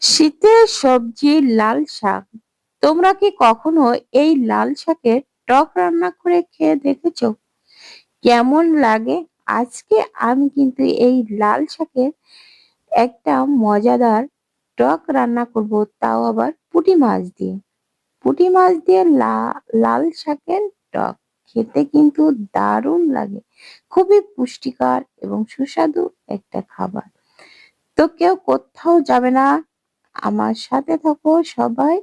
শীতের সবজি লাল শাক। তোমরা কি কখনো এই লাল শাকের টক রান্না করে খেয়ে দেখেছো? কেমন লাগে? আজকে আমি কিন্তু এই লাল শাকের একটা মজাদার টক রান্না করব, তাও আবার পুঁটি মাছ দিয়ে। পুঁটি মাছ দিয়ে লাল শাকের টক খেতে কিন্তু দারুণ লাগে। খুবই পুষ্টিকর এবং সুস্বাদু একটা খাবার। তো কেউ কোথাও যাবে না, আমার সাথে থাকো সবাই।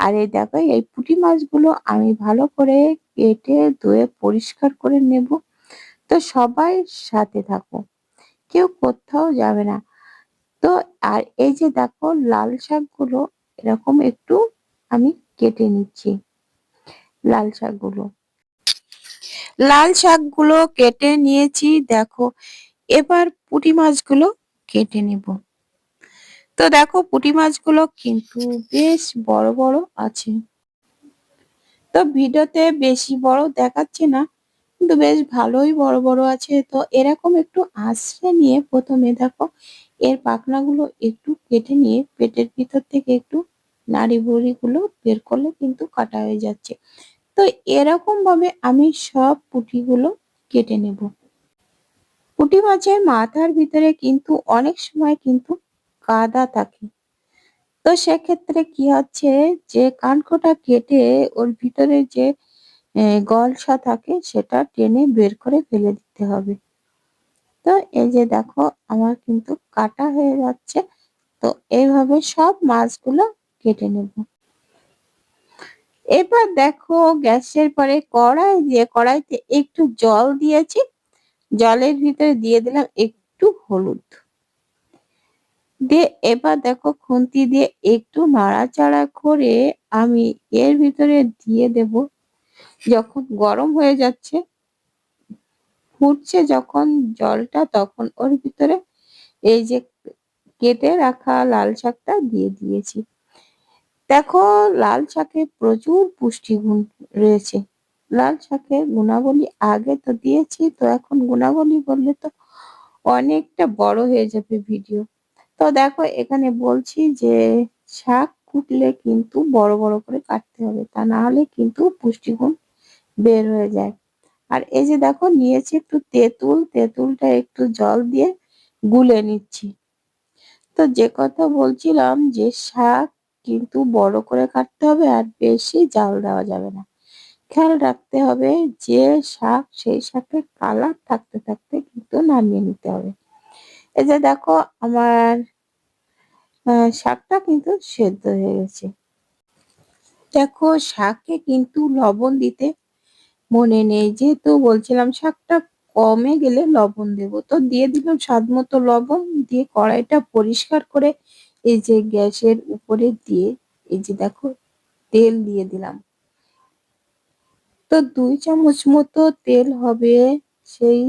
আর এই দেখো, এই পুঁটি মাছগুলো আমি ভালো করে কেটে ধুয়ে পরিষ্কার করে নেব। তো সবাই সাথে থাকো, কেউ কোথাও যাবে না। তো আর এই যে দেখো, লাল শাকগুলো এরকম একটু আমি কেটে নিচ্ছি। লাল শাকগুলো লাল শাকগুলো কেটে নিয়েছি, দেখো। এবার পুঁটি মাছগুলো কেটে নেব। তো দেখো, পুঁটি মাছগুলো কিন্তু বেশ বড় বড় আছে। তো ভিডিওতে বেশি বড় দেখাচ্ছে না, কিন্তু বেশ ভালোই বড় বড় আছে। তো এরকম একটু আঁচড়ে নিয়ে প্রথমে দেখো, এর পাখনাগুলো একটু কেটে নিয়ে পেটের ভিতর থেকে একটু নাড়ি ভুড়ি গুলো বের করলে কিন্তু কাটা হয়ে যাচ্ছে। তো এরকম ভাবে আমি সব পুঁটিগুলো কেটে নেব। পুঁটি মাছের মাথার ভিতরে কিন্তু অনেক সময় কিন্তু কাদা থাকে। তো সেক্ষেত্রে কি হচ্ছে, যে কানকোটা কেটে ওর ভিতরে যে গলসা থাকে সেটা টেনে বের করে ফেলে দিতে হবে। তো এই যে দেখো, আমার কিন্তু কাটা হয়ে যাচ্ছে। তো এইভাবে সব মাছগুলো কেটে নেব। এবার দেখো, গ্যাসের পরে কড়াইতে একটু জল দিয়েছি। জলের ভিতরে দিয়ে দিলাম একটু হলুদ দিয়ে। এবার দেখো, খুন্তি দিয়ে একটু নাড়াচাড়া করে আমি এর ভিতরে দিয়ে দেব। যখন গরম হয়ে যাচ্ছে, ফুটছে যখন জলটা, তখন ওর ভিতরে এই যে কেটে রাখা লাল শাকটা দিয়ে দিয়েছি। দেখো, লাল শাকে প্রচুর পুষ্টিগুণ রয়েছে। লাল শাকের গুণাবলী আগে তো দিয়েছি, তো এখন গুণাবলী বললে তো অনেকটা বড় হয়ে যাবে ভিডিও। তো দেখো, এখানে বলছি যে শাক কুটলে কিন্তু বড় বড় করে কাটতে হবে, তা না হলে কিন্তু পুষ্টিগুণ বের হয়ে যায়। আর এই যে দেখো, নিয়েছি একটু তেঁতুলটা একটু জল দিয়ে গুলে নিচ্ছি। তো যে কথা বলছিলাম, যে শাক কিন্তু বড় করে কাটতে হবে আর বেশি জাল দেওয়া যাবে না। খেয়াল রাখতে হবে যে শাক, সেই শাকের কালার থাকতে থাকতে কিন্তু নামিয়ে নিতে হবে। এই যে দেখো, আমার শাকটা কিন্তু সেদ্ধ হয়ে গেছে। দেখো, শাকে কিন্তু লবণ দিতে মনে নেই, যেহেতু বলছিলাম শাকটা কমে গেলে লবণ দেব। তো দিয়ে দিলাম স্বাদ মতো লবণ দিয়ে, কড়াইটা পরিষ্কার করে এই যে গ্যাসের উপরে দিয়ে, এই যে দেখো, তেল দিয়ে দিলাম। তো 2 চামচ মতো তেল হবে, সেই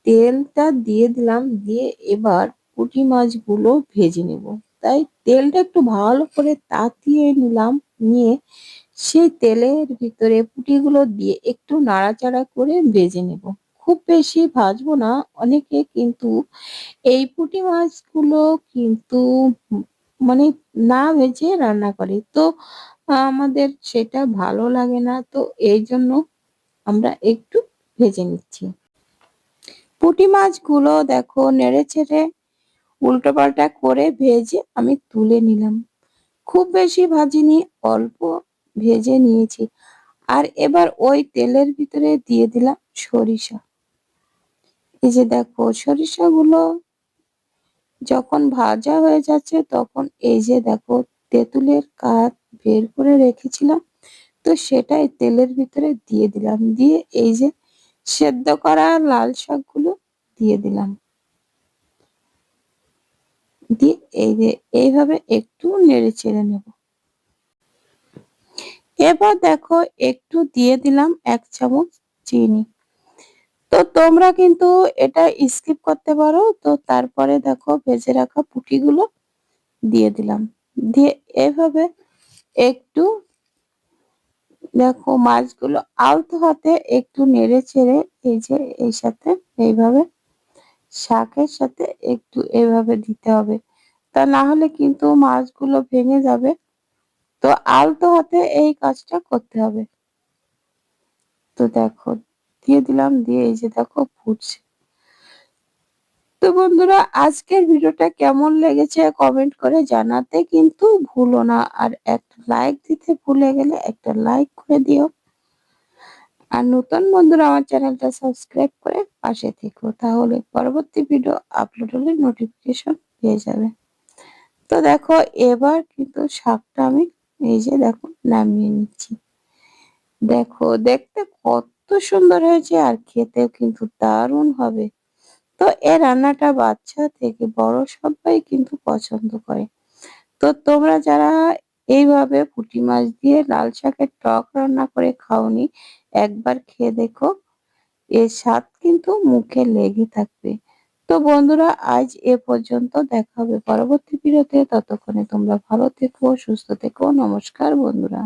তেলটা দিয়ে দিলাম। দিয়ে এবার পুঁটি মাছগুলো ভেজে নেব। তাই তেলটা একটু ভালো করে তাতিয়ে নিলাম। নিয়ে সেই তেলের ভিতরে পুঁটিগুলো দিয়ে একটু নাড়াচাড়া করে ভেজে নেব। খুব বেশি ভাজবো না। অনেকে কিন্তু এই পুঁটি মাছগুলো কিন্তু মানে না ভেজে রান্না করে। তো আমাদের সেটা ভালো লাগে না, তো এই জন্য আমরা একটু ভেজে নিচ্ছি। পুঁটি মাছগুলো দেখো, নেড়ে চেড়ে উল্টো পাল্টা করে ভেজে আমি তুলে নিলাম। খুব বেশি ভাজিনি, অল্প ভেজে নিয়েছি। আর এবার ওই তেলের ভিতরে দিয়ে দিলাম সরিষা। এই যে দেখো, সরিষাগুলো যখন ভাজা হয়ে যাচ্ছে, তখন এই যে দেখো, তেঁতুলের কাঠ বের করে রেখেছিলাম, তো সেটাই তেলের ভিতরে দিয়ে দিলাম। দিয়ে এই যে সেদ্ধ করা লাল শাকগুলো দিয়ে দিলাম। দিয়ে এই যে এইভাবে একটু নেড়ে চেড়ে নেব। এবার দেখো, একটু দিয়ে দিলাম 1 চামচ চিনি। তো তোমরা কিন্তু এটা স্কিপ করতে পারো। তো তারপরে দেখো, ভেজে রাখা পুঁটিগুলো দিয়ে দিলাম। দিয়ে এভাবে একটু দেখো, মাছগুলো আলতো হাতে একটু নেড়ে চেড়ে, এই যে এই সাথে এইভাবে শাকের সাথে একটু এভাবে দিতে হবে। তা না হলে কিন্তু মাছগুলো ভেঙে যাবে। তো আলতো হাতে এই কাজটা করতে হবে। তো দেখো দিয়ে দিলাম, দিয়ে এই যে দেখো ফুটছে। তো বন্ধুরা আজকের ভিডিওটা কেমন লেগেছে কমেন্ট করে জানাতে কিন্তু ভুলো না। আর একটা লাইক দিতে ভুলে গেলে একটা লাইক করে দিও। আর নতুন বন্ধুরা আমার চ্যানেলটা সাবস্ক্রাইব করে পাশে থেকো, তাহলে পরবর্তী ভিডিও আপলোড হলে নোটিফিকেশন পেয়ে যাবে। তো দেখো এবার কিন্তু শাকটা আমি এই যে দেখো নামিয়ে নিচ্ছি। দেখো দেখতে কত সুন্দর হয়েছে আর খেতেও কিন্তু দারুণ হবে। তো এই রান্নাটা বাচ্চা থেকে বড় সবাই কিন্তু পছন্দ করে। তো তোমরা যারা এইভাবে পুঁটি মাছ দিয়ে লাল শাকের টক রান্না করে খাওনি, একবার খেয়ে দেখো, এর স্বাদ কিন্তু মুখে লেগে থাকবে। তো বন্ধুরা আজ এ পর্যন্ত, দেখা হবে পরবর্তী ভিডিওতে। ততক্ষণে তোমরা ভালো থেকো, সুস্থ থেকো। নমস্কার বন্ধুরা।